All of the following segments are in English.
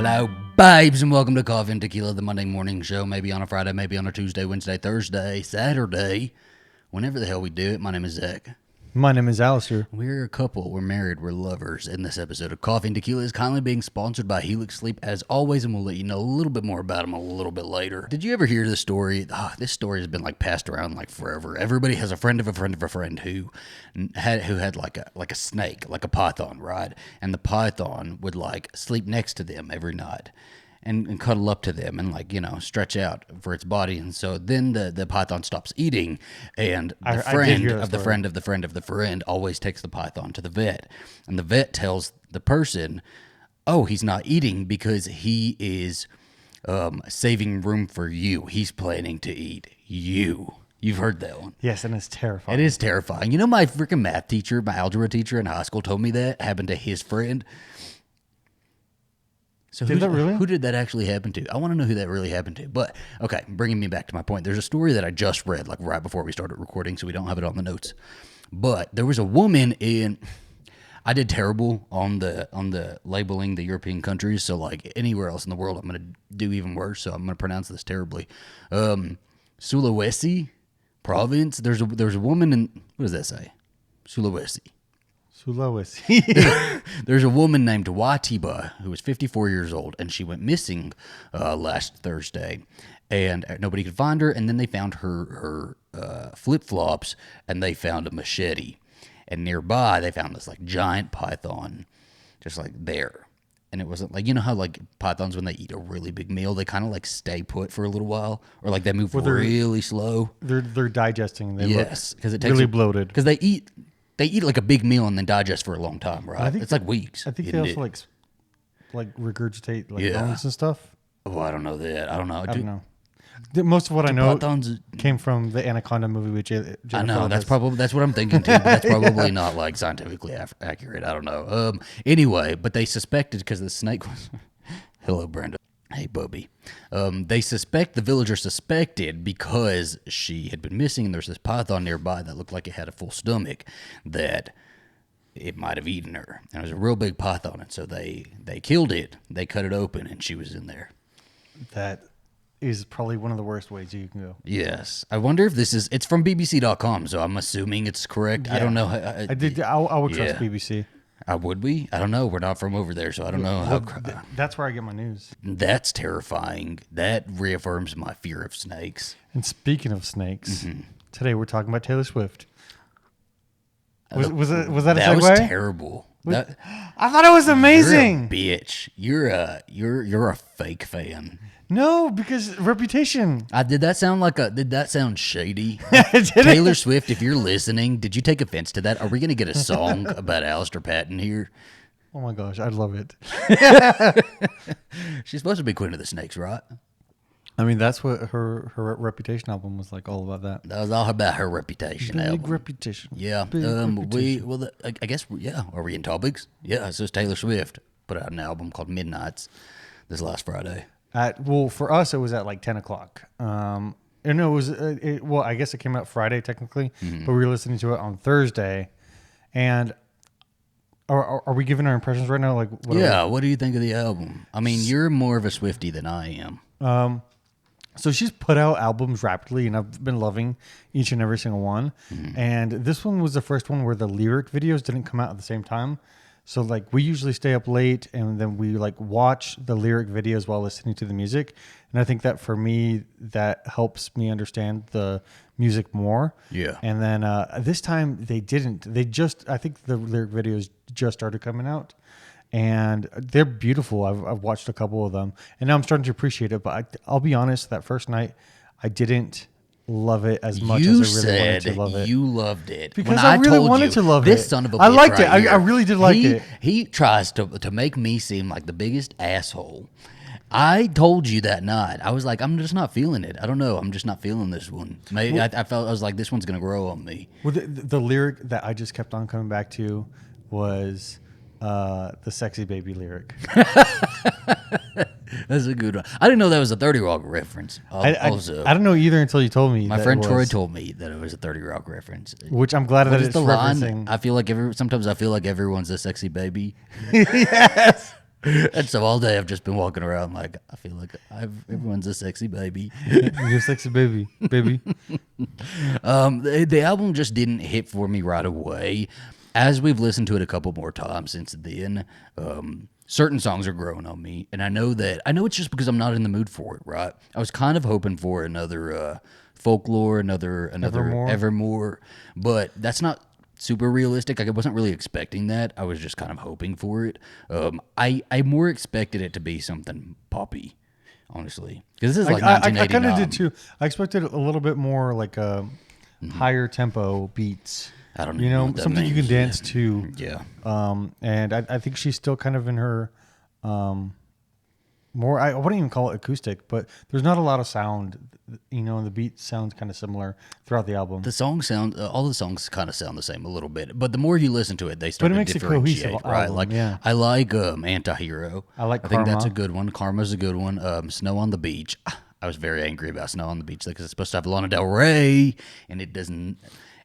Hello, babes, and welcome to Coffee and Tequila, the Monday morning show. Maybe on a Friday, maybe on a Tuesday, Wednesday, Thursday, Saturday, whenever the hell we do it. My name is Zach. My name is Alastair. We're a couple. We're married. We're lovers. And this episode of Coffee and Tequila is kindly being sponsored by Helix Sleep, as always, and we'll let you know a little bit more about them a little bit later. Did you ever hear this story? This story has been passed around forever. Everybody has a friend of a friend of a friend who had like a snake, like a python, right? And the python would sleep next to them every night. And cuddle up to them and stretch out for its body. And so then the python stops eating, and the friend of the friend of the friend of the friend always takes the python to the vet. And the vet tells the person, oh, he's not eating because he is saving room for you. He's planning to eat you. You've heard that one. Yes, and it's terrifying. It is terrifying. You know, my freaking math teacher, my algebra teacher in high school told me that happened to his friend. So who did that actually happen to? I want to know who that really happened to. But, okay, bringing me back to my point. There's a story that I just read, right before we started recording, so we don't have it on the notes. But there was a woman in... I did terrible on the labeling the European countries, so, anywhere else in the world, I'm going to do even worse, so I'm going to pronounce this terribly. Sulawesi province, there's a woman in... What does that say? Sulawesi. There's a woman named Watiba who was 54 years old, and she went missing last Thursday, and nobody could find her. And then they found her flip-flops, and they found a machete, and nearby they found this giant python just there. And it wasn't you know how pythons, when they eat a really big meal, they kind of stay put for a little while, or they move really slow. They're digesting. They yes, because it takes really bloated. Because they eat a big meal and then digest for a long time, right? It's weeks. I think they also regurgitate bones and stuff. Oh, I don't know that. I don't know. Most of what I know came from the Anaconda movie with Jennifer I know. Lopez. That's what I'm thinking too. But that's probably not scientifically accurate. I don't know. Anyway, but they suspected because the snake was. Hello, Brenda. Hey, Bubby. The villagers suspected because she had been missing, and there's this python nearby that looked like it had a full stomach, that it might have eaten her. And it was a real big python, and so they killed it. They cut it open, and she was in there. That is probably one of the worst ways you can go. Yes. I wonder if it's from BBC.com, so I'm assuming it's correct. Yeah. I don't know. I would trust BBC. Would we? I don't know. We're not from over there, so I don't know. That's where I get my news. That's terrifying. That reaffirms my fear of snakes. And speaking of snakes, today we're talking about Taylor Swift. Was that a segue? That was terrible. I thought it was amazing. You're a bitch. You're a fake fan. No, because reputation. Did that sound shady? Taylor Swift, if you're listening, did you take offense to that? Are we going to get a song about Alastair Patton here? Oh my gosh, I'd love it. She's supposed to be Queen of the Snakes, right? I mean, that's what her Reputation album was all about that. That was all about her Reputation album. Big Reputation. Yeah. Reputation. I guess, yeah. Are we in topics? Yeah, so it's Taylor Swift put out an album called Midnights this last Friday. For us, it was at 10 o'clock. And it was, I guess it came out Friday technically, but we were listening to it on Thursday. And are we giving our impressions right now? What do you think of the album? I mean, you're more of a Swiftie than I am. So she's put out albums rapidly, and I've been loving each and every single one. And this one was the first one where the lyric videos didn't come out at the same time. So we usually stay up late and then we watch the lyric videos while listening to the music. And I think that for me, that helps me understand the music more. Yeah. And then this time they didn't. I think the lyric videos just started coming out. And they're beautiful. I've watched a couple of them. And now I'm starting to appreciate it. But I'll be honest, that first night, I didn't love it as much as I really wanted to love it. You loved it. Because I really wanted to love it. This son of a bitch I liked it. right I really did like it. He tries to make me seem like the biggest asshole. I told you that night. I was like, I'm just not feeling it. I don't know. I'm just not feeling this one. Maybe I was like, this one's going to grow on me. Well, the lyric that I just kept on coming back to was the sexy baby lyric. That's a good one. I didn't know that was a 30 Rock reference. I don't know either until you told me. My friend Troy told me that it was a 30 Rock reference. Which I'm glad that it's the referencing. Line? Sometimes I feel like everyone's a sexy baby. Yes. And so all day I've just been walking around like I feel like everyone's a sexy baby. You're sexy baby, baby. The album just didn't hit for me right away. As we've listened to it a couple more times since then, certain songs are growing on me, and I know it's just because I'm not in the mood for it. Right? I was kind of hoping for another folklore, another Evermore? Evermore, but that's not super realistic. I wasn't really expecting that. I was just kind of hoping for it. I more expected it to be something poppy, honestly, because this is like I 1989. kind of did too. I expected a little bit more like a higher tempo beats. I don't You even know know, what that something you means. can dance to. Yeah. And I think she's still kind of in her more. I wouldn't even call it acoustic, but there's not a lot of sound. You know, and the beat sounds kind of similar throughout the album. The song sound, all the songs kind of sound the same a little bit, but the more you listen to it, they start But it to makes a differentiate, cohesive right? album, Like yeah. I like Antihero. I like I think that's a Karma. good one. Karma's a good one. Snow on the Beach. I was very angry about Snow on the Beach because it's supposed to have Lana Del Rey, and it doesn't.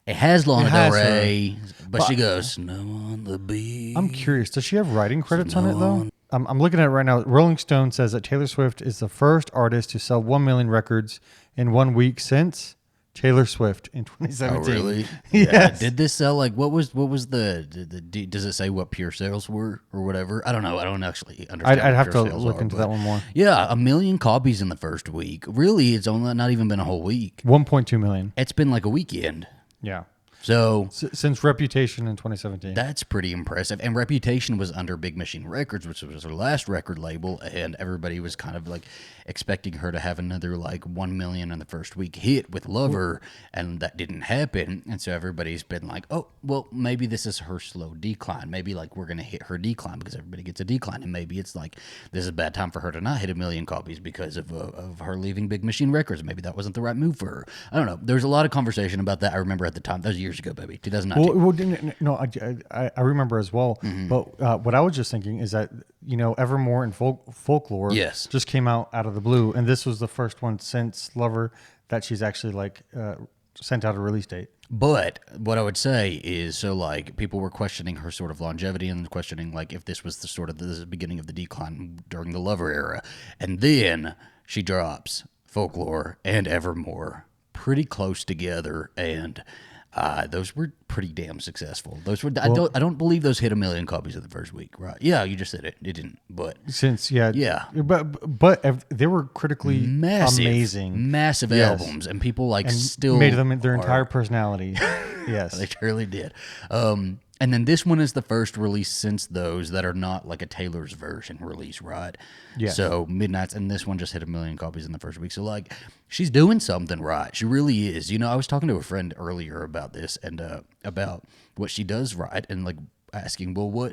It has Lana Del has her. Rey, but she But- goes Snow on the Beach. I'm curious. Does she have writing credits on it though? I'm looking at it right now. Rolling Stone says that Taylor Swift is the first artist to sell 1 million records in 1 week since Taylor Swift in Oh 2017. really? Yes. Yeah. Did this sell like what was does it say what pure sales were or whatever? I don't know. I don't actually understand. I'd what have pure to sales look are, into but that one more. Yeah, 1 million copies in the first week. Really, it's only not even been a whole week. 1.2 million. It's been like a weekend. Yeah. So Since Reputation in 2017. that's pretty impressive. And Reputation was under Big Machine Records, which was her last record label, and everybody was kind of like expecting her to have another like 1 million in the first week hit with Lover, and that didn't happen. And so everybody's been like, oh, well, maybe this is her slow decline. Maybe like we're gonna hit her decline because everybody gets a decline, and maybe it's like this is a bad time for her to not hit 1 million copies because of her leaving Big Machine Records. Maybe that wasn't the right move for her. I don't know. There's a lot of conversation about that. I remember at the time. That was years ago, baby. 2019. No, I remember as well. Mm-hmm. But what I was just thinking is that, you know, Evermore and Folklore Yes. just came out of the blue. And this was the first one since Lover that she's actually like sent out a release date. But what I would say is, so like people were questioning her sort of longevity and questioning like if this was the sort of the beginning of the decline during the Lover era, and then she drops Folklore and Evermore pretty close together, and those were pretty damn successful. Those were I don't believe those hit 1 million copies in the first week, right? Yeah, you just said it. It didn't, but Yeah. But they were critically amazing. massive Yes. albums, and people like And still made them their are- entire personality. Yes. They surely did. And then this one is the first release since those that are not like a Taylor's version release, right? Yes. So Midnight's, and this one just hit 1 million copies in the first week. So like, she's doing something right. She really is. You know, I was talking to a friend earlier about this and about what she does right, and like asking, well,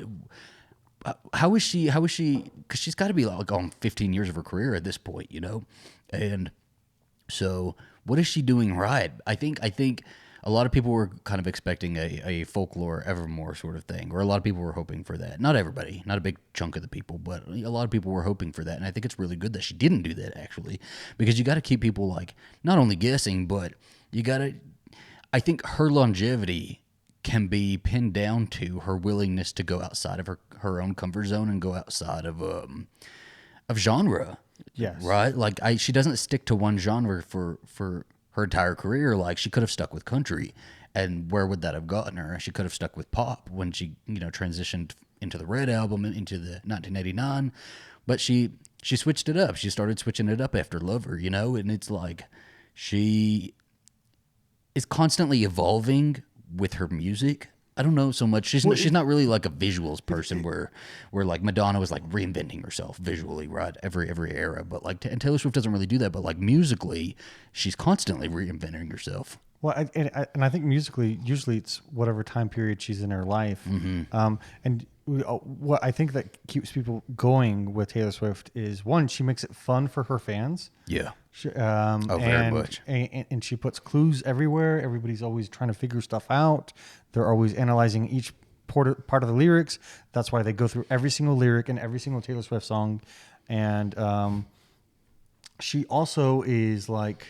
how is she? Because she's got to be like on 15 years of her career at this point, you know, and so what is she doing right? I think a lot of people were kind of expecting a Folklore Evermore sort of thing, or a lot of people were hoping for that. Not everybody, not a big chunk of the people, but a lot of people were hoping for that. And I think it's really good that she didn't do that, actually, because you got to keep people like not only guessing, but you got to. I think her longevity can be pinned down to her willingness to go outside of her own comfort zone and go outside of genre. Yes. Right? Like she doesn't stick to one genre for her entire career. Like she could have stuck with country, and where would that have gotten her? She could have stuck with pop when she, you know, transitioned into the Red album into the 1989, but she switched it up. She started switching it up after Lover, you know, and it's like she is constantly evolving with her music. I don't know so much. She's not really like a visuals person where like Madonna was like reinventing herself visually, right? Every era, but like and Taylor Swift doesn't really do that. But like musically, she's constantly reinventing herself. Well, I think musically, usually it's whatever time period she's in her life. And what I think that keeps people going with Taylor Swift is, one, she makes it fun for her fans. Yeah. Very much. And she puts clues everywhere. Everybody's always trying to figure stuff out. They're always analyzing each part of the lyrics. That's why they go through every single lyric in every single Taylor Swift song. And she also is like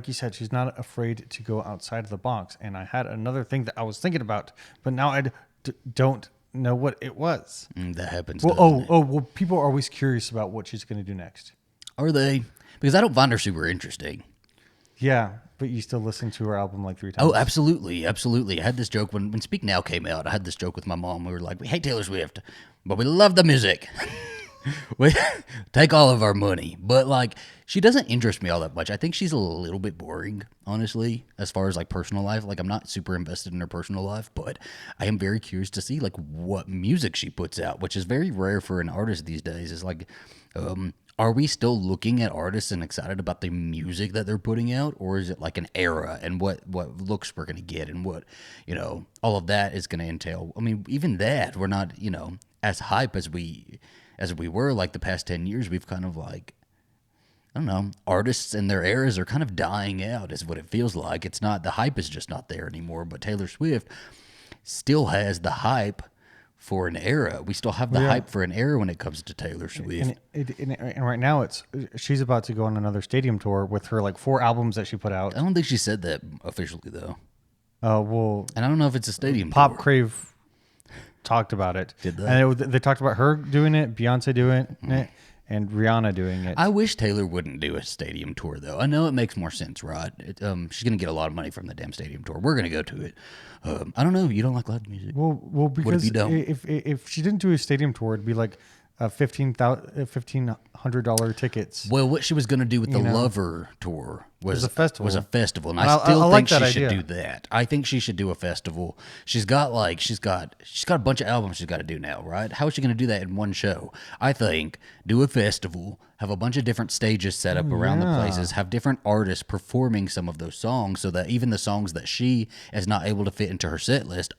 you said, she's not afraid to go outside of the box. And I had another thing that I was thinking about, but now I don't know what it was. That happens. Well, doesn't it? well, people are always curious about what she's going to do next. Are they? Because I don't find her super interesting. Yeah, but you still listen to her album like 3 times. Oh, absolutely, absolutely. I had this joke when Speak Now came out. I had this joke with my mom. We were like, we hate Taylor Swift, but we love the music. We take all of our money. But like, she doesn't interest me all that much. I think she's a little bit boring, honestly, as far as like personal life. Like, I'm not super invested in her personal life, but I am very curious to see like what music she puts out, which is very rare for an artist these days. Is like, are we still looking at artists and excited about the music that they're putting out, or is it like an era and what looks we're going to get and what, all of that is going to entail? I mean, even that, we're not, as hype as we were like the past 10 years. We've kind of like, I don't know, artists and their eras are kind of dying out is what it feels like. It's not, the hype is just not there anymore, but Taylor Swift still has the hype for an era. We still have the hype for an era when it comes to Taylor Swift. And right now she's about to go on another stadium tour with her like 4 albums that she put out. I don't think she said that officially though. Well, And I don't know if it's a stadium Pop tour. Crave talked about it. Did they? And they talked about her doing it, Beyonce doing it, and Rihanna doing it. I wish Taylor wouldn't do a stadium tour, though. I know it makes more sense, right? She's going to get a lot of money from the damn stadium tour. We're going to go to it. I don't know. You don't like live music? Well, because you don't? if she didn't do a stadium tour, it'd be like $1,500 tickets. Well, what she was going to do with the Lover tour was a festival. And I still think like she that should idea. do that. I think she should do a festival. She's got a bunch of albums she's got to do now, right? How is she going to do that in one show? I think do a festival, have a bunch of different stages set up around the places, have different artists performing some of those songs, so that even the songs that she is not able to fit into her set list,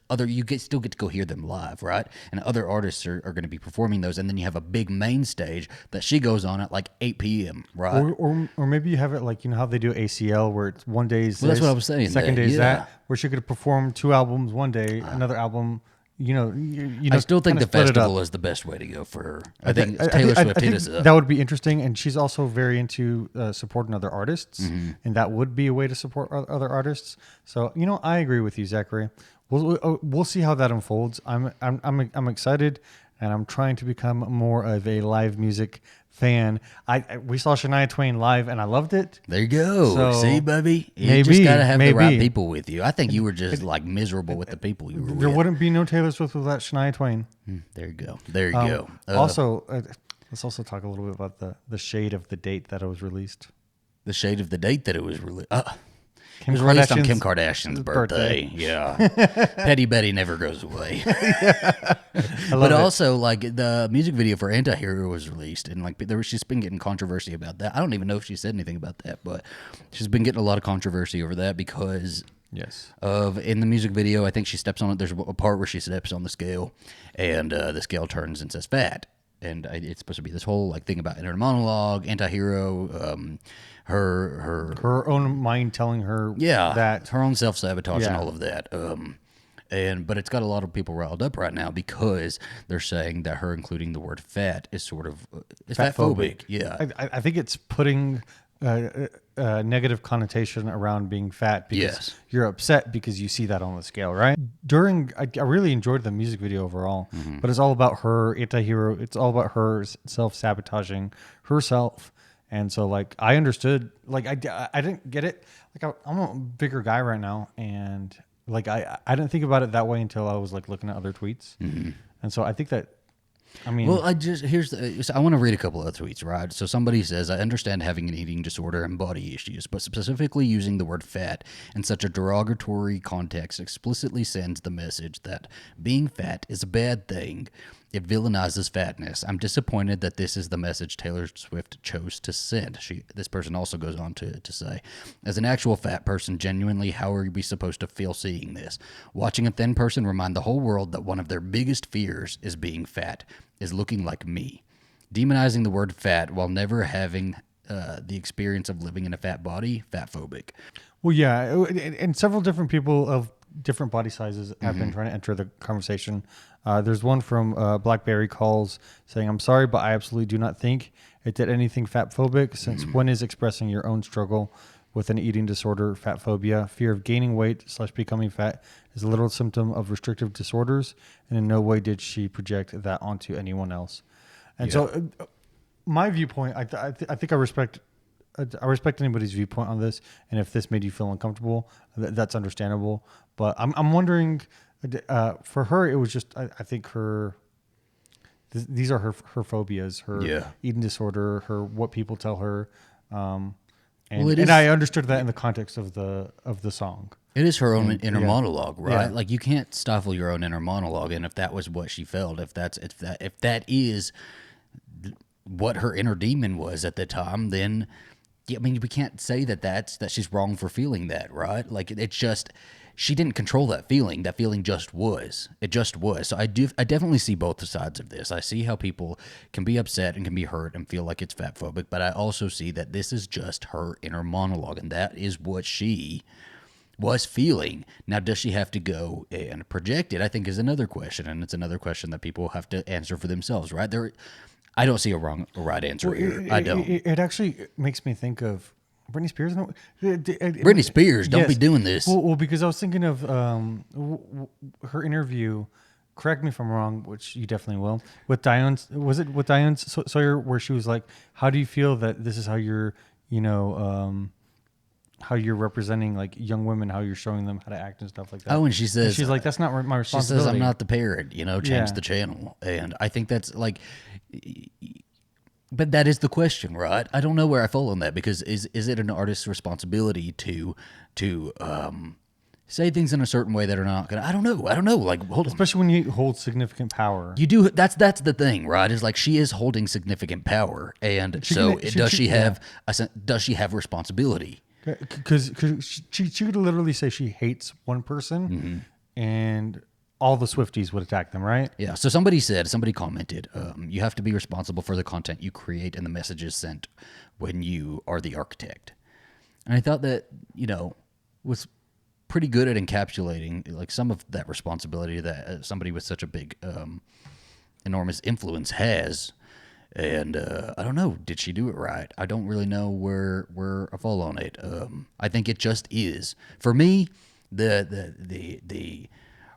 still get to go hear them live, right? And other artists are going to be performing those, and then you have a big main stage that she goes on at like 8 p.m., right? Or maybe you have it like, how they do ACL, where it's one day's Well, that's what I was saying. second day's Yeah. that, where she could perform 2 albums one day, another album. I still think the festival is the best way to go for her. I think Taylor Swift hit us up. That would be interesting, and she's also very into supporting other artists, and that would be a way to support other artists. So, I agree with you, Zachary. We'll see how that unfolds. I'm excited, and I'm trying to become more of a live music fan. We saw Shania Twain live, and I loved it. There you go. So, see, baby? You just got to have the right people with you. I think you were just like miserable with the people you were with. There wouldn't be no Taylor Swift without Shania Twain. There you go. There you go. Also, let's also talk a little bit about the shade of the date that it was released. The shade of the date that it was released. It was Kim released on Kardashian's Kim Kardashian's birthday. Yeah. Petty Betty never goes away. But also, like, the music video for Anti-Hero was released, and like she's been getting controversy about that. I don't even know if she said anything about that, but she's been getting a lot of controversy over that because in the music video, I think she steps on it. There's a part where she steps on the scale, and the scale turns and says fat. And it's supposed to be this whole like thing about inner monologue, Anti-Hero, her own mind telling her that her own self-sabotage and all of that. But it's got a lot of people riled up right now because they're saying that her including the word fat is sort of fatphobic. Yeah, I think it's putting a negative connotation around being fat because you're upset because you see that on the scale, right? I really enjoyed the music video overall, but it's all about her Anti-Hero. It's all about her self-sabotaging herself. And so, like, I understood, like, I didn't get it. Like, I'm a bigger guy right now, and like, I didn't think about it that way until I was like looking at other tweets. And so I think that, I mean, well, I want to read a couple of tweets, right? So somebody says, I understand having an eating disorder and body issues, but specifically using the word fat in such a derogatory context explicitly sends the message that being fat is a bad thing. It villainizes fatness. I'm disappointed that this is the message Taylor Swift chose to send. This person also goes on to say, as an actual fat person, genuinely, how are we supposed to feel seeing this? Watching a thin person remind the whole world that one of their biggest fears is being fat, is looking like me. Demonizing the word fat while never having the experience of living in a fat body, fatphobic. Well, yeah, and several different people of different body sizes have been trying to enter the conversation. There's one from Blackberry Calls saying, I'm sorry, but I absolutely do not think it did anything fatphobic, since one is expressing your own struggle with an eating disorder, fatphobia. Fear of gaining weight / becoming fat is a literal symptom of restrictive disorders, and in no way did she project that onto anyone else. And so, my viewpoint, I think I respect anybody's viewpoint on this, and if this made you feel uncomfortable, that's understandable. But I'm wondering, for her, it was just I think these are her phobias, her eating disorder, her what people tell her, and I understood that in the context of the song. It is her own inner monologue, right? Yeah. Like you can't stifle your own inner monologue, and if that was what she felt, if that is what her inner demon was at the time, then I mean we can't say that she's wrong for feeling that, right? Like it's just she didn't control that feeling. That feeling just was. It just was. So I definitely see both sides of this. I see how people can be upset and can be hurt and feel like it's fatphobic, but I also see that this is just her inner monologue, and that is what she was feeling. Now, does she have to go and project it? I think is another question, and it's another question that people have to answer for themselves, right? I don't see a wrong or right answer here. I don't. It actually makes me think of Britney Spears. Britney Spears, don't be doing this. Well, because I was thinking of her interview. Correct me if I'm wrong, which you definitely will. With Diane, was it with Diane Sawyer, where she was like, "How do you feel that this is how you're, how you're representing like young women, how you're showing them how to act and stuff like that." Oh, and she says, she's like, "That's not my responsibility." She says, "I'm not the parent, change the channel." And I think that's like, but that is the question, right? I don't know where I fall on that, because is it an artist's responsibility to say things in a certain way that are not gonna? I don't know. Like, especially when you hold significant power. You do. That's the thing, right? Is like she is holding significant power, and does she have responsibility? Because she could literally say she hates one person, and all the Swifties would attack them, right? Yeah. So somebody commented, you have to be responsible for the content you create and the messages sent when you are the architect. And I thought that, was pretty good at encapsulating like some of that responsibility that somebody with such a big, enormous influence has. And I don't know, did she do it right? I don't really know where I fall on it. I think it just is. For me,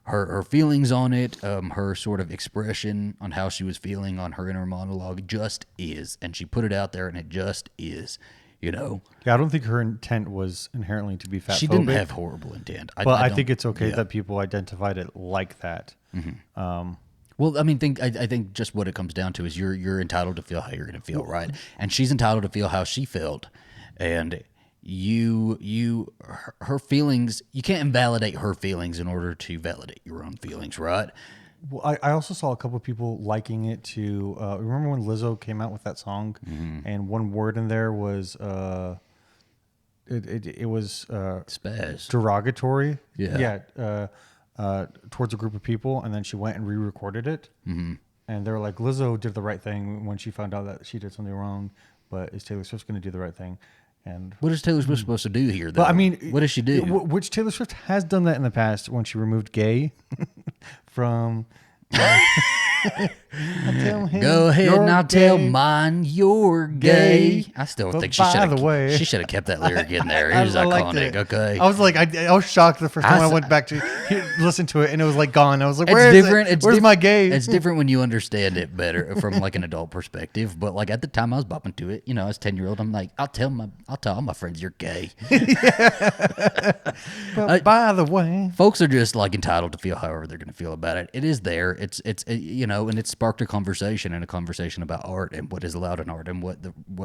her feelings on it, her sort of expression on how she was feeling on her inner monologue just is. And she put it out there, and it just is, Yeah, I don't think her intent was inherently to be fatphobic. She didn't have horrible intent. But I think it's okay that people identified it like that. Mm-hmm. Well, I mean, I think just what it comes down to is you're entitled to feel how you're going to feel, right? And she's entitled to feel how she felt, and her feelings. You can't invalidate her feelings in order to validate your own feelings, right? Well, I also saw a couple of people liking it to. Remember when Lizzo came out with that song, and one word in there was it was spaz, derogatory. Yeah. Towards a group of people, and then she went and re-recorded it. And they were like, Lizzo did the right thing when she found out that she did something wrong, but is Taylor Swift going to do the right thing? And what is Taylor Swift supposed to do here, though? But I mean, what does she do? Which Taylor Swift has done that in the past when she removed gay from... Go ahead and I'll tell mine you're gay. I still think she should have kept that lyric in there. It was iconic. Okay, I was like, I was shocked the first time I went back to listen to it, and it was like gone. I was like, where's my gay? It's different when you understand it better from like an adult perspective. But like at the time I was bopping to it, as 10-year-old, I'm like, I'll tell all my friends you're gay. But by the way, folks are just like entitled to feel however they're going to feel about it. It is there. It's and it sparked a conversation about art and what is allowed in art and what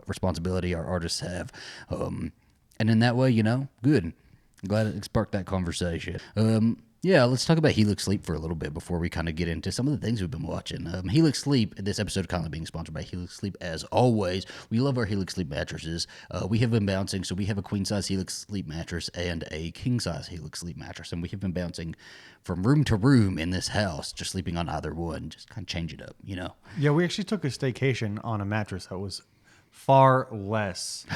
responsibility our artists have. And in that way, good. I'm glad it sparked that conversation. Let's talk about Helix Sleep for a little bit before we kind of get into some of the things we've been watching. Helix Sleep, this episode kind of being sponsored by Helix Sleep as always. We love our Helix Sleep mattresses. We have been bouncing, so we have a queen-size Helix Sleep mattress and a king-size Helix Sleep mattress, and we have been bouncing from room to room in this house, just sleeping on either one, just kind of change it up, Yeah, we actually took a staycation on a mattress that was far less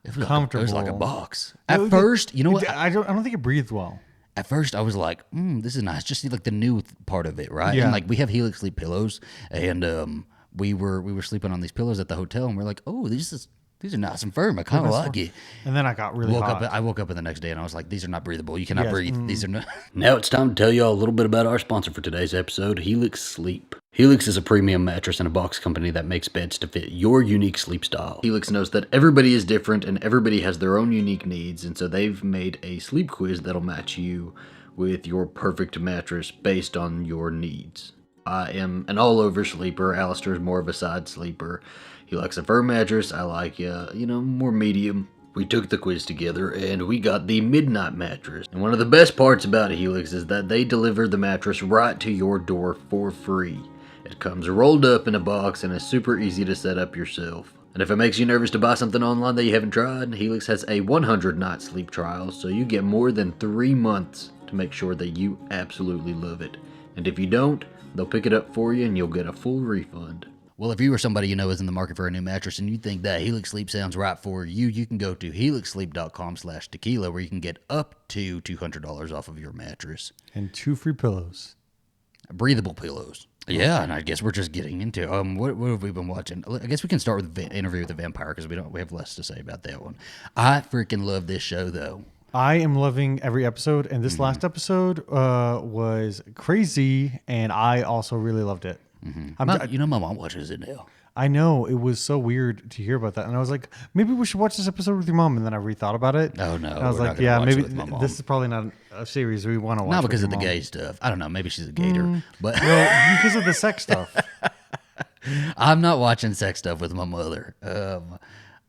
comfortable. It was like a box. At first, you know what? I don't think it breathed well. At first, I was like, this is nice. Just see like the new part of it, right? Yeah. And like we have Helix Sleep pillows, and we were sleeping on these pillows at the hotel, and we're like, oh, these These are nice and firm. I kind of like it. And then I got really hot. I woke up in the next day and I was like, these are not breathable. You cannot breathe. These are not. Now it's time to tell you all a little bit about our sponsor for today's episode, Helix Sleep. Helix is a premium mattress and a box company that makes beds to fit your unique sleep style. Helix knows that everybody is different and everybody has their own unique needs, and so they've made a sleep quiz that'll match you with your perfect mattress based on your needs. I am an all-over sleeper. Alastair is more of a side sleeper. He likes a firm mattress. I like, more medium. We took the quiz together and we got the Midnight Mattress. And one of the best parts about Helix is that they deliver the mattress right to your door for free. It comes rolled up in a box and is super easy to set up yourself. And if it makes you nervous to buy something online that you haven't tried, Helix has a 100-night sleep trial, so you get more than 3 months to make sure that you absolutely love it. And if you don't, they'll pick it up for you and you'll get a full refund. Well, if you or somebody you know is in the market for a new mattress and you think that Helix Sleep sounds right for you, you can go to helixsleep.com/tequila where you can get up to $200 off of your mattress. And 2 free pillows. Breathable pillows. Yeah, and I guess we're just getting into what have we been watching? I guess we can start with Interview with the Vampire because we have less to say about that one. I freaking love this show though. I am loving every episode, and this last episode was crazy, and I also really loved it. My mom watches it now. I know, it was so weird to hear about that, and I was like, maybe we should watch this episode with your mom, and then I rethought about it. Oh no, and I was like, yeah, maybe this is probably not a series we want to watch. Not because with of the your mom. gay stuff. I don't know. Maybe she's a gator, but Well, because of the sex stuff. I'm not watching sex stuff with my mother.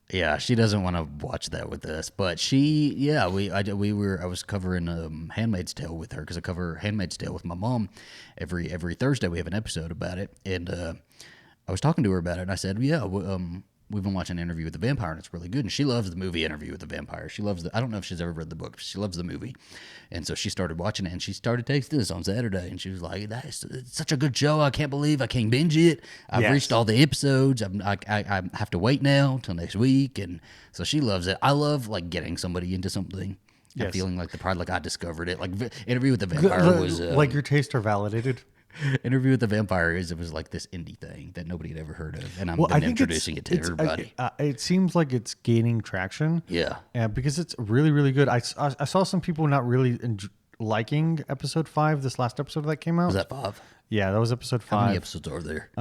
Yeah, she doesn't want to watch that with us. But I was covering Handmaid's Tale with her because I cover Handmaid's Tale with my mom every Thursday. We have an episode about it, and I was talking to her about it, and I said, we've been watching Interview with the Vampire, and it's really good. And she loves the movie Interview with the Vampire. She loves I don't know if she's ever read the book, but she loves the movie. And so she started watching it, and she started texting us on Saturday, and she was like, it's such a good show. I can't believe I can't binge it. I've reached all the episodes. I have to wait now till next week. And so she loves it. I love, like, getting somebody into something. And feeling like the pride, like I discovered it. Like Interview with the Vampire was... like your tastes are validated. Interview with the Vampire it was like this indie thing that nobody had ever heard of, and I'm introducing it to everybody. It seems like it's gaining traction. Yeah, because it's really, really good. I saw some people not really liking episode 5. This last episode that came out was that 5? Yeah, that was episode 5. How many episodes are there?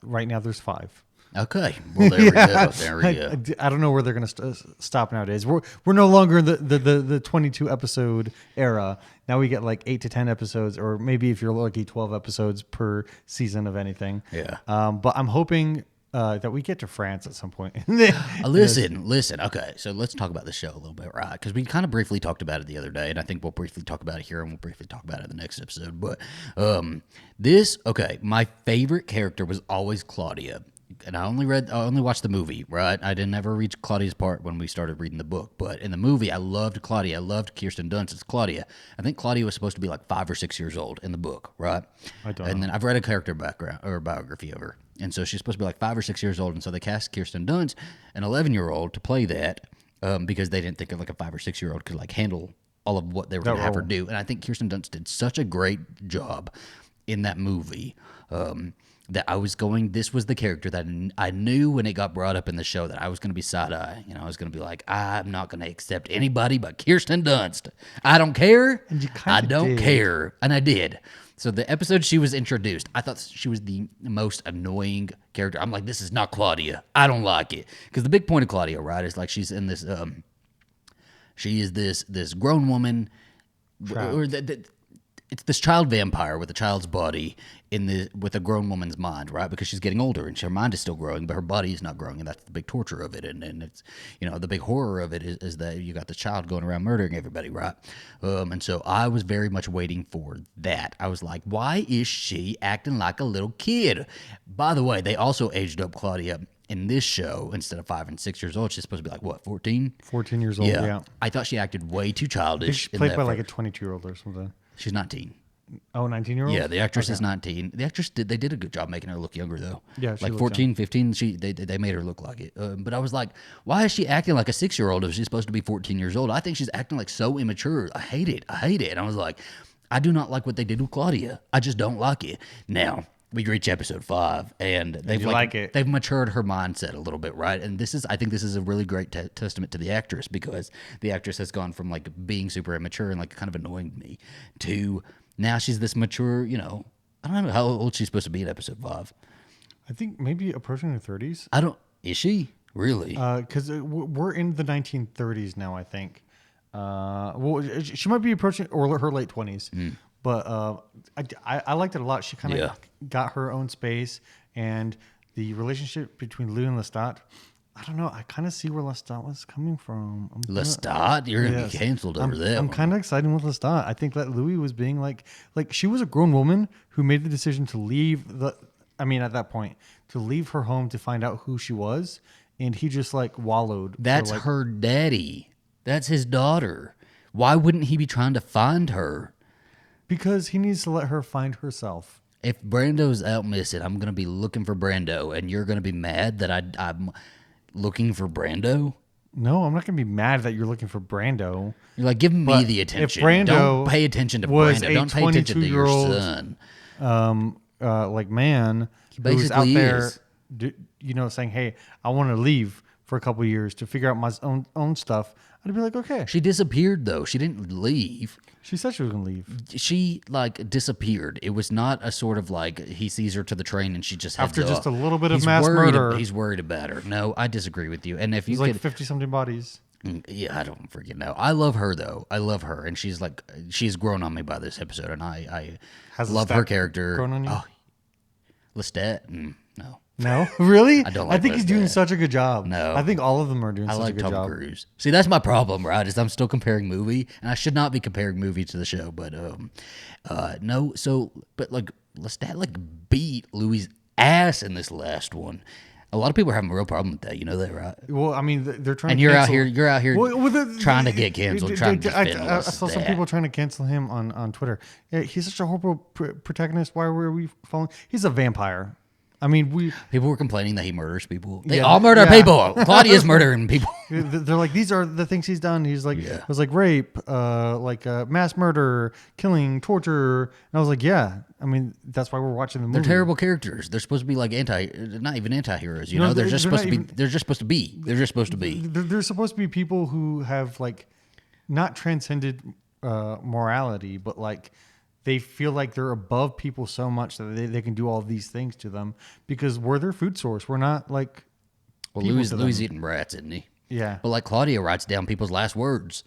Right now there's 5. Okay, well there we go. There we go. I don't know where they're going to stop nowadays. We're no longer in the 22 episode era. Now we get like 8 to 10 episodes, or maybe if you're lucky, 12 episodes per season of anything. Yeah. But I'm hoping that we get to France at some point. Listen. Okay, so let's talk about the show a little bit, right? Because we kind of briefly talked about it the other day, and I think we'll briefly talk about it here, and we'll briefly talk about it in the next episode. But my favorite character was always Claudia. And I only watched the movie, right? I didn't ever reach Claudia's part when we started reading the book. But in the movie, I loved Claudia. I loved Kirsten Dunst as Claudia. I think Claudia was supposed to be like 5 or 6 years old in the book, right? I don't know. Then I've read a character background or biography of her. And so she's supposed to be like 5 or 6 years old. And so they cast Kirsten Dunst, an 11-year-old, to play that because they didn't think of like a 5 or 6 year old could like handle all of what they were going to have her do. And I think Kirsten Dunst did such a great job in that movie. That this was the character that I knew when it got brought up in the show that I was going to be side-eye. I was going to be like, I'm not going to accept anybody but Kirsten Dunst. I don't care. And you I don't care. And I did. So the episode she was introduced, I thought she was the most annoying character. I'm like, this is not Claudia. I don't like it. Because the big point of Claudia, right, is like she's in this, she is this grown woman, it's this child vampire with a child's body with a grown woman's mind, right? Because she's getting older and her mind is still growing, but her body is not growing, and that's the big torture of it. And it's the big horror of it is that you got the child going around murdering everybody, right? And so I was very much waiting for that. I was like, why is she acting like a little kid? By the way, they also aged up Claudia in this show. Instead of 5 and 6 years old, she's supposed to be like, what, 14? 14 years old, yeah. I thought she acted way too childish. She's played by like a 22-year-old or something. She's 19. Oh, 19-year-old? Yeah, the actress is 19. The actress they did a good job making her look younger though. Yeah, she like 14, 15. They made her look like it. But I was like, why is she acting like a 6-year-old if she's supposed to be 14 years old? I think she's acting like so immature. I hate it. And I was like, I do not like what they did with Claudia. I just don't like it. Now, we reach episode 5, and they've like it. They've matured her mindset a little bit, right? And I think this is a really great testament to the actress, because the actress has gone from like being super immature and like kind of annoying me to now she's this mature. I don't know how old she's supposed to be in episode 5. I think maybe approaching her 30s. Is she really? Because we're in the 1930s now, I think. Well, she might be approaching or her late 20s. But I liked it a lot. She kind of got her own space, and the relationship between Lou and Lestat. I don't know. I kind of see where Lestat was coming from. Lestat? You're going to be canceled over there. I'm kind of excited with Lestat. I think that Louis was being like she was a grown woman who made the decision to leave at that point, to leave her home to find out who she was. And he just like wallowed. That's her daddy. That's his daughter. Why wouldn't he be trying to find her? Because he needs to let her find herself. If Brando's out missing, I'm going to be looking for Brando, and you're going to be mad that I'm looking for Brando? No, I'm not going to be mad that you're looking for Brando. You're like, give me the attention. If Brando don't pay attention to Brando. Don't pay attention to your son. Man who's out there, saying, hey, I want to leave for a couple of years to figure out my own stuff. I'd be like, okay. She disappeared, though. She didn't leave. She said she was going to leave. She, disappeared. It was not a sort of, he sees her to the train and she just heads After just off. a little bit of mass murder. He's worried about her. No, I disagree with you. And if you like 50-something bodies. Yeah, I don't freaking know. I love her, though. I love her. And she's grown on me by this episode. And I love her character. Grown on you? Oh, Lestat? No. No? Really? I don't like I think he's Lestat. doing such a good job. No. I think all of them are doing such a good Tom job. Cruise. See, that's my problem, right? Is I'm still comparing movie, and I should not be comparing movie to the show. But no. So, but Lestat beat Louis' ass in this last one. A lot of people are having a real problem with that. You know that, right? Well, I mean, they're trying. And to you're cancel. out here trying to get canceled. I saw some people trying to cancel him on Twitter. Yeah, he's such a horrible protagonist. Why were we following? He's a vampire. I mean, people were complaining that he murders people. They all murder people. Claudia's murdering people. They're like, these are the things he's done. He's like, it was like rape, mass murder, killing, torture. And I was like, yeah. I mean, that's why we're watching the movie. They're terrible characters. They're supposed to be like not even anti-heroes. You know, they're just supposed to be. They're just supposed to be. They're just supposed to be. They're supposed to be people who have not transcended morality, but they feel like they're above people so much that they can do all these things to them because we're their food source. We're not Well, Louis eating rats, isn't he? Yeah. But Claudia writes down people's last words.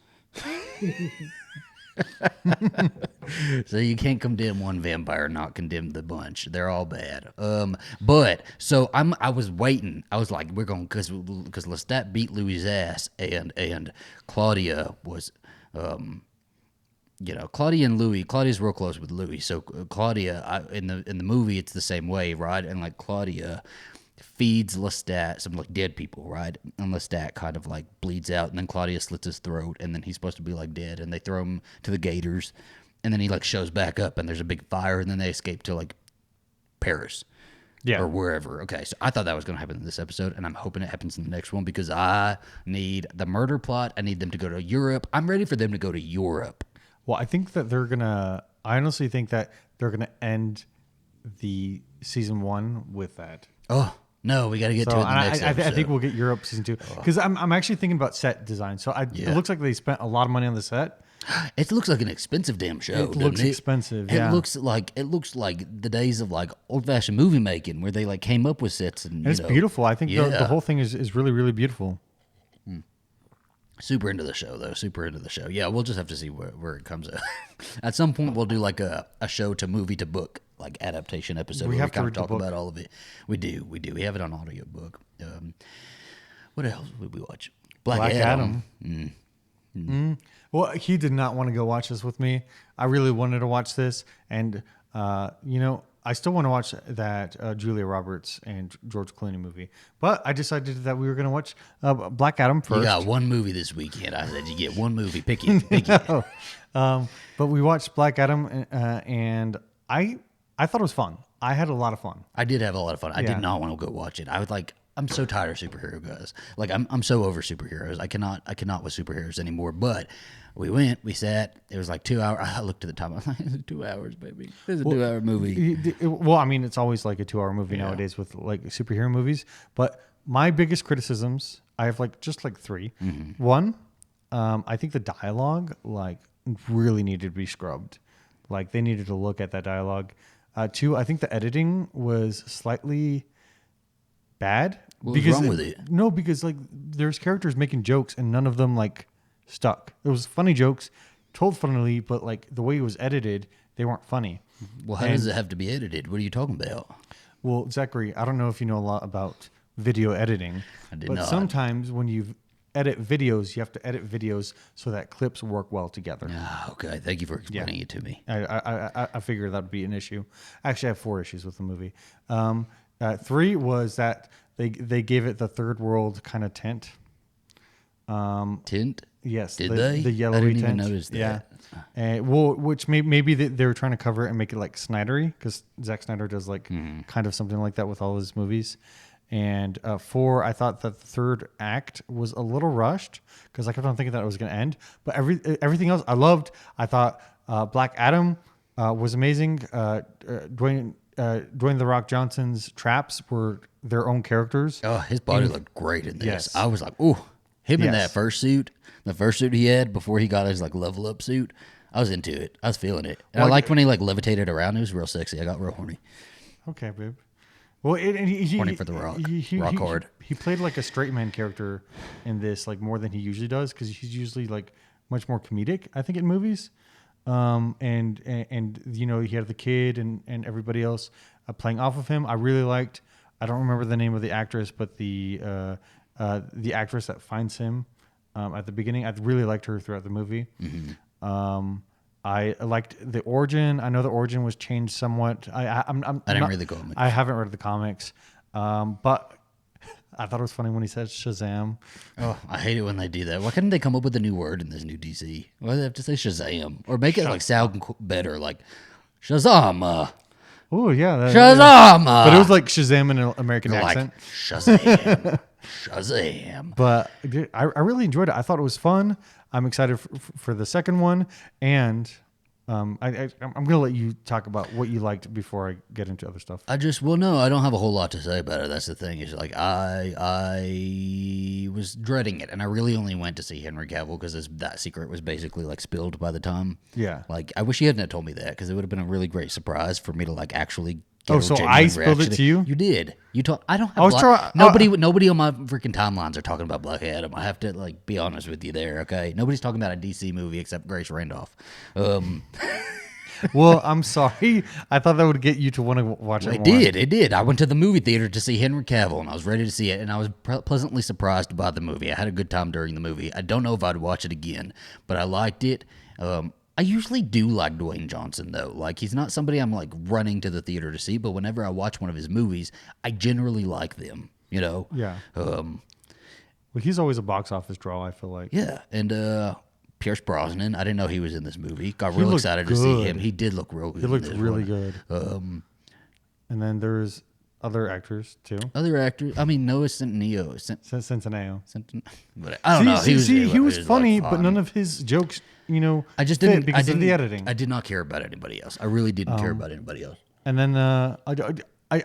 So you can't condemn one vampire, not condemn the bunch. They're all bad. But so I was waiting. I was like, we're going because Lestat beat Louis' ass, and Claudia was. Claudia and Louis. Claudia's real close with Louis, so Claudia in the movie it's the same way, right? And Claudia feeds Lestat some dead people, right? And Lestat kind of bleeds out, and then Claudia slits his throat, and then he's supposed to be dead, and they throw him to the gators, and then he shows back up, and there's a big fire, and then they escape to Paris. Yeah. Or wherever. Okay, so I thought that was going to happen in this episode, and I'm hoping it happens in the next one because I need the murder plot. I need them to go to Europe. I'm ready for them to go to Europe. Well, I think that I honestly think that they're gonna end the season 1 with that. Oh no, we got to get to it in the next episode. I think we'll get Europe season 2 because I'm actually thinking about set design. So it looks like they spent a lot of money on the set. It looks like an expensive damn show. It looks expensive. Yeah. It looks like the days of old fashioned movie making where they came up with sets and it's beautiful. I think the whole thing is really, really beautiful. Super into the show, though. Super into the show. Yeah, we'll just have to see where it comes out. At some point, we'll do a show to movie to book adaptation episode where we kind of talk about all of it. We do. We have it on audiobook. What else would we watch? Black Adam. Well, he did not want to go watch this with me. I really wanted to watch this, and I still want to watch that Julia Roberts and George Clooney movie, but I decided that we were going to watch Black Adam first. You got one movie this weekend. I said you get one movie. Pick it. But we watched Black Adam, and I thought it was fun. I had a lot of fun. I did have a lot of fun. I did not want to go watch it. I was I'm so tired of superhero guys. Like I'm so over superheroes. I cannot with superheroes anymore. But we sat. It was like 2 hours. I looked at the time. I was like, 2 hours, baby. This is a 2 hour movie. Well, I mean, it's always like a 2 hour movie nowadays with like superhero movies. But my biggest criticisms, I have just three. Mm-hmm. One, I think the dialogue really needed to be scrubbed. Like they needed to look at that dialogue. Two, I think the editing was slightly bad. What was wrong with it? No, because there's characters making jokes and none of them stuck. It was funny jokes, told funnily, but the way it was edited, they weren't funny. Well, how does it have to be edited? What are you talking about? Well, Zachary, I don't know if you know a lot about video editing. I did but not. Sometimes when you edit videos, you have to edit videos so that clips work well together. Okay, thank you for explaining it to me. I figured that would be an issue. Actually, I have 4 issues with the movie. 3 was that they gave it the third world kind of tint. Tint? Yes. Did they? The yellowy I didn't tint. even notice that. Yeah. Which maybe they were trying to cover it and make it Snydery, because Zack Snyder does kind of something like that with all his movies. And 4, I thought that the third act was a little rushed because I kept on thinking that it was going to end. But everything else I loved. I thought Black Adam was amazing. Dwayne The Rock Johnson's traps were their own characters. Oh, his body looked great in this. Yes. I was like, ooh, him in Yes. that first suit, the first suit he had before he got his level up suit. I was into it. I was feeling it. And I liked when he levitated around. It was real sexy. I got real horny. Okay, babe. Well, Horny for the Rock. Rock hard. He played a straight man character in this, more than he usually does, because he's usually much more comedic, I think, in movies. And he had the kid and everybody else playing off of him. I really liked. I don't remember the name of the actress, but the actress that finds him at the beginning. I really liked her throughout the movie. Mm-hmm. I liked the origin. I know the origin was changed somewhat. I didn't read the comics. I haven't read the comics, but I thought it was funny when he said Shazam. Oh, I hate it when they do that. Why couldn't they come up with a new word in this new DC? Why do they have to say Shazam? Or make it sound better, like Shazam. Oh yeah, Shazam. But it was like Shazam in an American accent. Shazam. Shazam. But I really enjoyed it. I thought it was fun. I'm excited for the second one, and I'm going to let you talk about what you liked before I get into other stuff. I don't have a whole lot to say about it. That's the thing. Is I was dreading it, and I really only went to see Henry Cavill because that secret was basically spilled by the time. Yeah. I wish he hadn't told me that, because it would have been a really great surprise for me to actually. So I spilled it to you? You did. You told. I don't have. Nobody on my freaking timelines are talking about Black Adam. I have to be honest with you there. Okay, nobody's talking about a DC movie except Grace Randolph. Well, I'm sorry. I thought that would get you to want to watch it. It did. I went to the movie theater to see Henry Cavill, and I was ready to see it, and I was pleasantly surprised by the movie. I had a good time during the movie. I don't know if I'd watch it again, but I liked it. I usually do like Dwayne Johnson, though. He's not somebody I'm running to the theater to see, but whenever I watch one of his movies, I generally like them, Yeah. Well, he's always a box office draw, I feel like. Yeah, and Pierce Brosnan, I didn't know he was in this movie. Got real excited to see him. He did look real good. He looked really good. And then there's other actors, too. Other actors, Noah Centineo. Centineo. But I don't know. He was funny, but none of his jokes, I just didn't because of the editing. I did not care about anybody else. I really didn't care about anybody else. And then I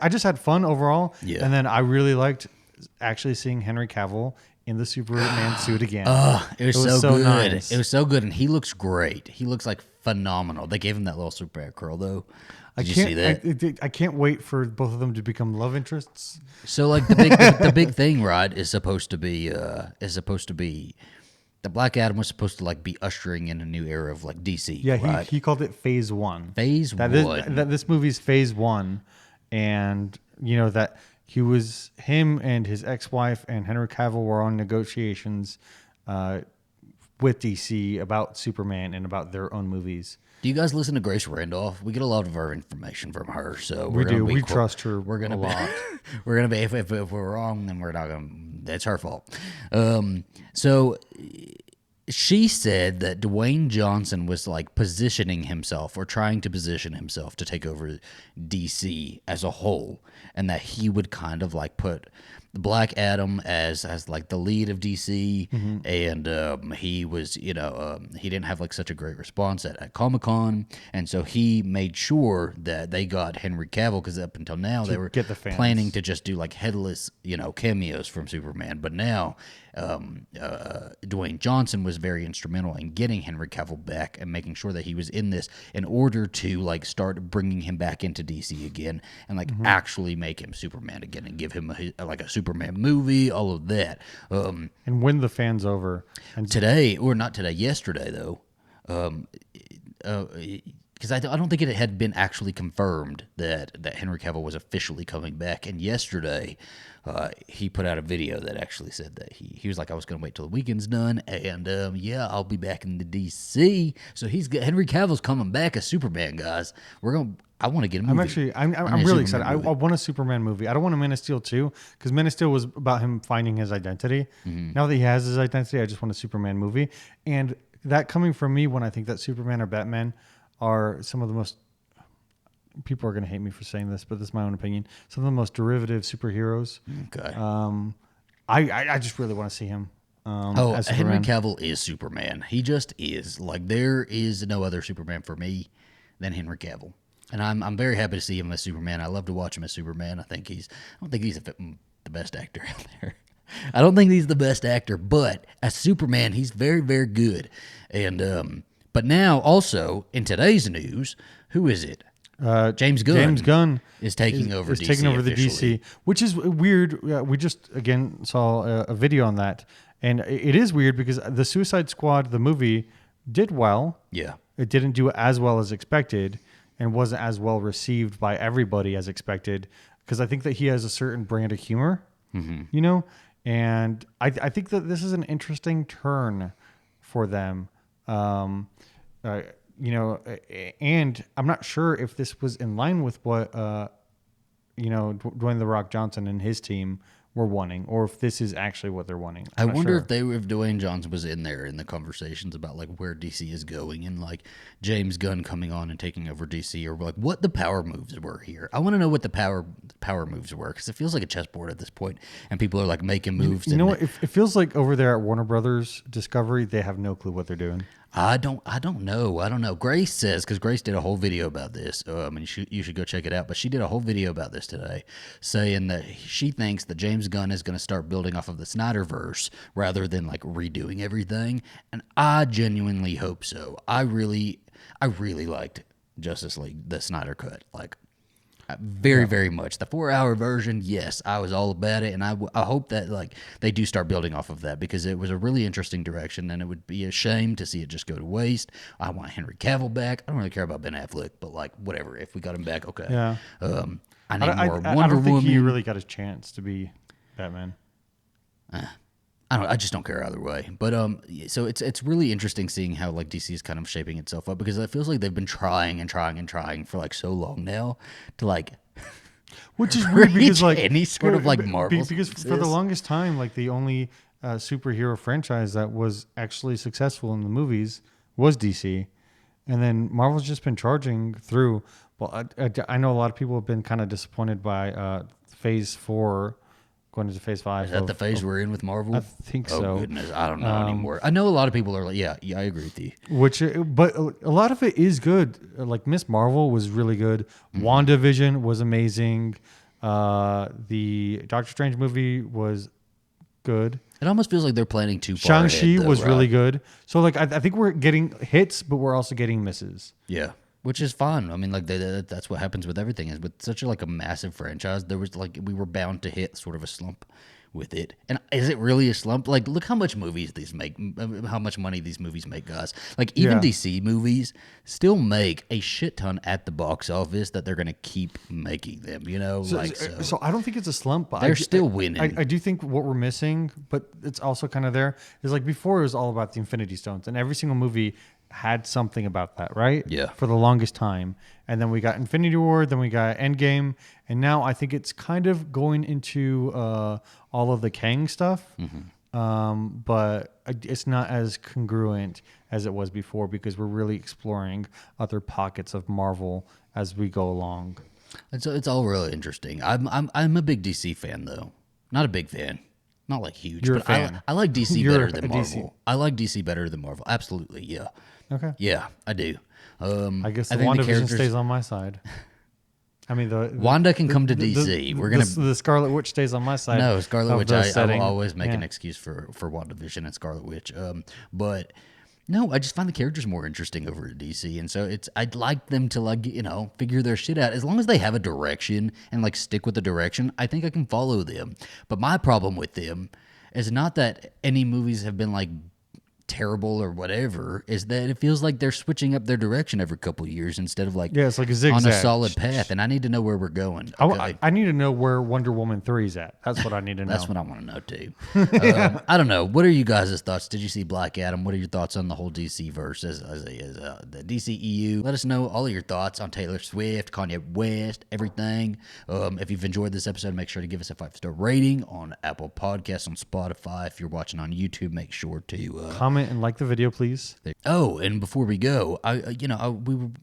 just had fun overall. Yeah. And then I really liked actually seeing Henry Cavill in the Superman suit again. It was so good. Nice. It was so good, and he looks great. He looks phenomenal. They gave him that little Superman curl, though. Did you see that? I can't wait for both of them to become love interests. So the big thing, right, is supposed to be the Black Adam was supposed to be ushering in a new era of DC. Yeah, right? he called it Phase 1. Phase 1. That this movie's Phase 1, and that him and his ex-wife and Henry Cavill were on negotiations with DC about Superman and about their own movies. Do you guys listen to Grace Randolph? We get a lot of our information from her, so we do. We trust her. We're gonna a lot. We're gonna be if we're wrong, then we're not gonna. That's her fault. So she said that Dwayne Johnson was positioning himself or trying to position himself to take over DC as a whole, and that he would kind of put the Black Adam as like the lead of DC, Mm-hmm. and he was he didn't have like such a great response at Comic-Con, and so he made sure that they got Henry Cavill, because up until now they were get the fans. planning to just do like headless cameos from Superman, but now Dwayne Johnson was very instrumental in getting Henry Cavill back and making sure that he was in this in order to like start bringing him back into DC again and like actually make him Superman again and give him like a Superman movie, all of that. And win the fans over. And Yesterday though, because I don't think it had been actually confirmed that Henry Cavill was officially coming back. And yesterday, he put out a video that actually said that he was like, I was going to wait till the weekend's done, and I'll be back in the DC. So Henry Cavill's coming back as Superman, guys. I want to get a movie. I'm really excited. I want a Superman movie. I don't want a Man of Steel 2, because Man of Steel was about him finding his identity. Now that he has his identity, I just want a Superman movie. And that coming from me, when I think that Superman or Batman are some of the most, people are going to hate me for saying this, but this is my own opinion, some of the most derivative superheroes. Okay. I just really want to see him. As Henry Superman. Cavill is Superman. He just is. Like, there is no other Superman for me than Henry Cavill. And I'm very happy to see him as Superman. I love to watch him as Superman. I don't think he's the best actor out there. I don't think he's the best actor, but as Superman, he's very, very good. And but now also in today's news, who is it? James Gunn. James Gunn is taking over is DC taking over the officially. DC, which is weird. We just again saw a video on that, and it is weird because the Suicide Squad, the movie, did well. Yeah. It didn't do as well as expected, and wasn't as well received by everybody as expected. Because I think that he has a certain brand of humor, and I think that this is an interesting turn for them. And I'm not sure if this was in line with what, Dwayne "The Rock" Johnson and his team were wanting, or if this is actually what they're wanting. I wonder if Dwayne Johnson was in there in the conversations about like where DC is going and like James Gunn coming on and taking over DC, or like what the power moves were here. I want to know what the power moves were, because it feels like a chessboard at this point, and people are like making moves. You know what? It feels like over there at Warner Brothers Discovery, they have no clue what they're doing. I don't know. Grace says, because Grace did a whole video about this, and you should go check it out, but she did a whole video about this today, saying that she thinks that James Gunn is going to start building off of the Snyderverse rather than like redoing everything, and I genuinely hope so. I really liked Justice League, the Snyder cut, like very much. The 4-hour version, yes, I was all about it, and I hope that like they do start building off of that, because it was a really interesting direction, and it would be a shame to see it just go to waste. I want Henry Cavill back. I don't really care about Ben Affleck, but like whatever, if we got him back, okay. Yeah. I need more I Wonder don't think Woman. he really got his chance to be Batman. I just don't care either way. But so it's really interesting seeing how like DC is kind of shaping itself up, because it feels like they've been trying for like so long now to like, which is weird because reach like any sort of like Marvel because for the longest time, like the only superhero franchise that was actually successful in the movies was DC, and then Marvel's just been charging through. Well, I know a lot of people have been kind of disappointed by Phase 4. Going into Phase 5. Is that the phase we're in with Marvel? I think oh, so. Oh goodness, I don't know anymore. I know a lot of people are like, yeah, I agree with you. But a lot of it is good. Like Miss Marvel was really good. WandaVision was amazing. The Doctor Strange movie was good. It almost feels like they're planning too far Shang-Chi ahead, though, was right? really good. So like I think we're getting hits, but we're also getting misses. Yeah, which is fine. I mean, like that's what happens with everything. Is with such a massive franchise, there was like we were bound to hit sort of a slump with it. And is it really a slump? Like, look how much movies these make, how much money these movies make, guys. Like, even DC movies still make a shit ton at the box office that they're gonna keep making them. You know, So I don't think it's a slump. But they're still winning. I do think what we're missing, but it's also kind of there, is like before it was all about the Infinity Stones, and every single movie had something about that, right? Yeah. For the longest time. And then we got Infinity War, then we got Endgame, and now I think it's kind of going into all of the Kang stuff. But it's not as congruent as it was before, because we're really exploring other pockets of Marvel as we go along. And so it's all really interesting. I'm a big DC fan though. Not a big fan. Not like huge. You're a but fan. I like DC You're better a than DC. Marvel. I like DC better than Marvel. Absolutely, yeah. Okay. Yeah, I do. I guess the think WandaVision stays on my side. I mean, Wanda can come to DC. We're gonna the Scarlet Witch stays on my side. no Scarlet of Witch. the I setting. will always make Yeah. an excuse for WandaVision and Scarlet Witch. But no, I just find the characters more interesting over at DC, and so I'd like them to like figure their shit out. As long as they have a direction and like stick with the direction, I think I can follow them. But my problem with them is not that any movies have been like terrible or whatever, is that it feels like they're switching up their direction every couple of years instead of like Yeah, it's like a zigzag. on a solid path, and I need to know where we're going. Okay? I need to know where Wonder Woman 3's at. That's what I need to know. That's what I want to know too. I don't know. What are you guys' thoughts? Did you see Black Adam? What are your thoughts on the whole DC verse as the DCEU? Let us know all of your thoughts on Taylor Swift, Kanye West, everything. If you've enjoyed this episode, make sure to give us a 5-star rating on Apple Podcasts, on Spotify. If you're watching on YouTube, make sure to comment and like the video, please. Oh, and before we go, I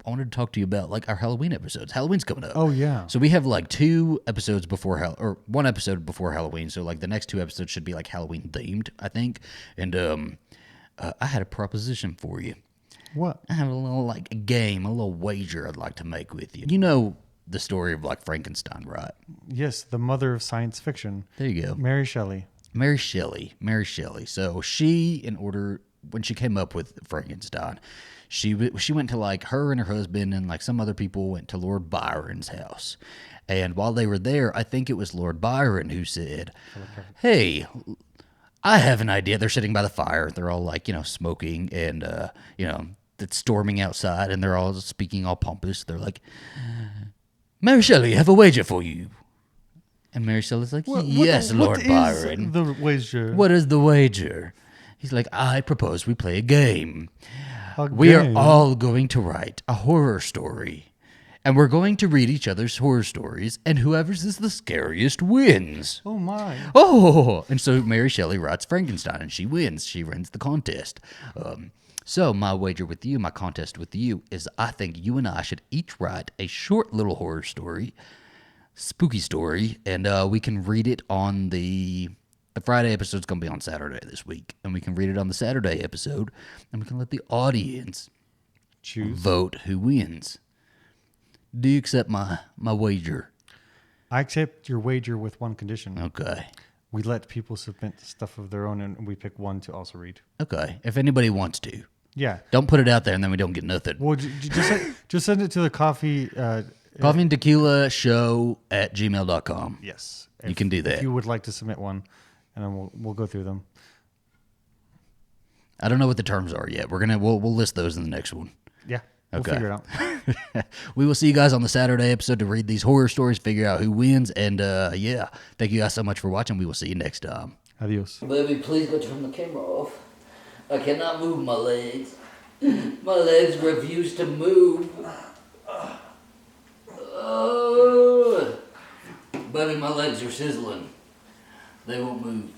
wanted to talk to you about like our Halloween episodes. Halloween's coming up. Oh yeah. So we have like 2 episodes before or 1 episode before Halloween. So like the next 2 episodes should be like Halloween themed, I think. And I had a proposition for you. What? I have a little like a game, a little wager I'd like to make with you. You know the story of like Frankenstein, right? Yes, the mother of science fiction. There you go. Mary Shelley. Mary Shelley. So when she came up with Frankenstein, she went to like her and her husband and like some other people went to Lord Byron's house. And while they were there, I think it was Lord Byron who said, "Hey, I have an idea." They're sitting by the fire. They're all like, smoking and, it's storming outside and they're all speaking all pompous. They're like, "Mary Shelley, I have a wager for you." And Mary Shelley's like, "Yes, Lord Byron. The wager. What is the wager?" He's like, "I propose we play a game. A We are game? all going to write a horror story. And we're going to read each other's horror stories, and whoever's is the scariest wins." Oh my. Oh! And so Mary Shelley writes Frankenstein, and she wins. She wins the contest. So my wager with you, my contest with you, is I think you and I should each write a short little horror story, spooky story, and we can read it on the Friday episode's going to be on Saturday this week, and we can read it on the Saturday episode, and we can let the audience Choose. vote who wins. Do you accept my wager? I accept your wager with one condition. Okay. We let people submit stuff of their own, and we pick one to also read. Okay. If anybody wants to. Yeah. Don't put it out there, and then we don't get nothing. Well, just send it to the coffee. coffeeandtequilashow at gmail.com. Yes. You can do that. If you would like to submit one, and then we'll go through them. I don't know what the terms are yet. We'll list those in the next one. Yeah. We'll Okay. figure it out. We will see you guys on the Saturday episode to read these horror stories, figure out who wins, and yeah. Thank you guys so much for watching. We will see you next time. Adios. Baby, please go turn the camera off. I cannot move my legs. My legs refuse to move. Oh. Baby, my legs are sizzling. They won't move.